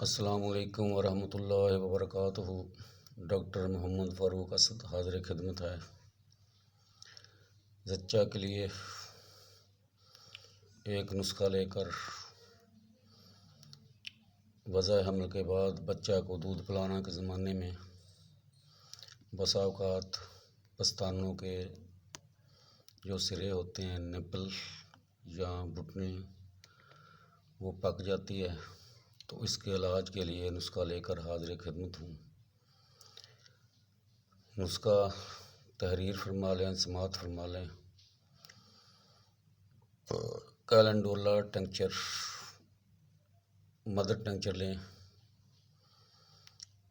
السلام علیکم ورحمۃ اللہ وبرکاتہ۔ ڈاکٹر محمد فاروق اسد حاضر خدمت ہے۔ زچہ کے لیے ایک نسخہ لے کر وضع حمل کے بعد بچہ کو دودھ پلانا کے زمانے میں بسا اوقات پستانوں کے جو سرے ہوتے ہیں، نپل یا گھٹنے، وہ پک جاتی ہے، تو اس کے علاج کے لیے نسخہ لے کر حاضر خدمت ہوں۔ نسخہ تحریر فرما لیں، سماعت فرما لیں۔ کیلنڈولا ٹنکچر، مدر ٹنکچر لیں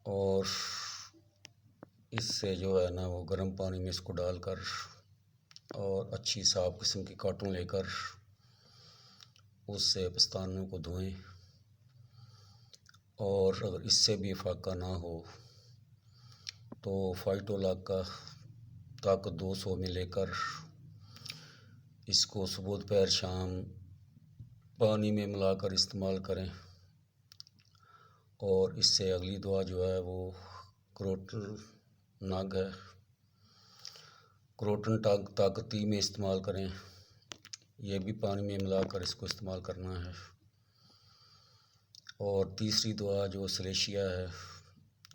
اور اس سے جو ہے نا وہ گرم پانی میں اس کو ڈال کر اور اچھی صاف قسم کی کاٹن لے کر اس سے پستانوں کو دھوئیں، اور اگر اس سے بھی فاقہ نہ ہو تو فائٹولاک کا طاقت 200 میں لے کر اس کو صبح دوپہر شام پانی میں ملا کر استعمال کریں۔ اور اس سے اگلی دعا جو ہے وہ کروٹن ناگ ہے، کروٹن طاقتی میں استعمال کریں، یہ بھی پانی میں ملا کر اس کو استعمال کرنا ہے۔ اور تیسری دعا جو سلیشیا ہے،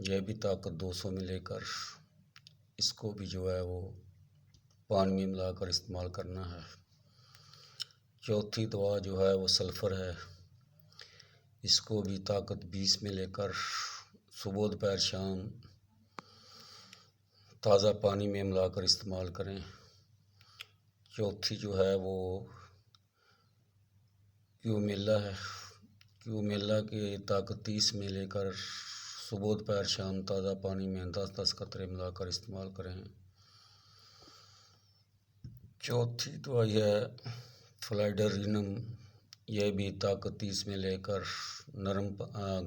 یہ بھی طاقت 200 میں لے کر اس کو بھی جو ہے وہ پانی میں ملا کر استعمال کرنا ہے۔ چوتھی دعا جو ہے وہ سلفر ہے، اس کو بھی طاقت 20 میں لے کر صبح دوپہر شام تازہ پانی میں ملا کر استعمال کریں۔ چوتھی جو ہے وہ کیومیلا ہے، کیومیلا کی طاقت 30 میں لے کر صبح دوپہر شام تازہ پانی میں 10 قطرے ملا کر استعمال کریں۔ چوتھی دوائی ہے فلائیڈرینم، یہ بھی طاقت 30 میں لے کر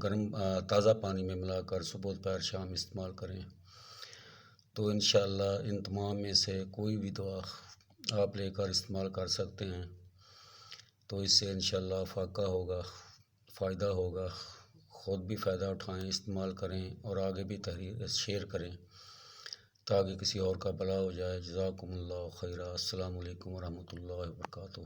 گرم تازہ پانی میں ملا کر صبح دوپہر شام استعمال کریں۔ تو انشاءاللہ ان تمام میں سے کوئی بھی دوا آپ لے کر استعمال کر سکتے ہیں، تو اس سے انشاءاللہ فائدہ ہوگا، فائدہ ہوگا۔ خود بھی فائدہ اٹھائیں، استعمال کریں اور آگے بھی تحریر شیئر کریں تاکہ کسی اور کا بھلا ہو جائے۔ جزاکم اللہ خیرا۔ السلام علیکم ورحمۃ اللہ وبرکاتہ۔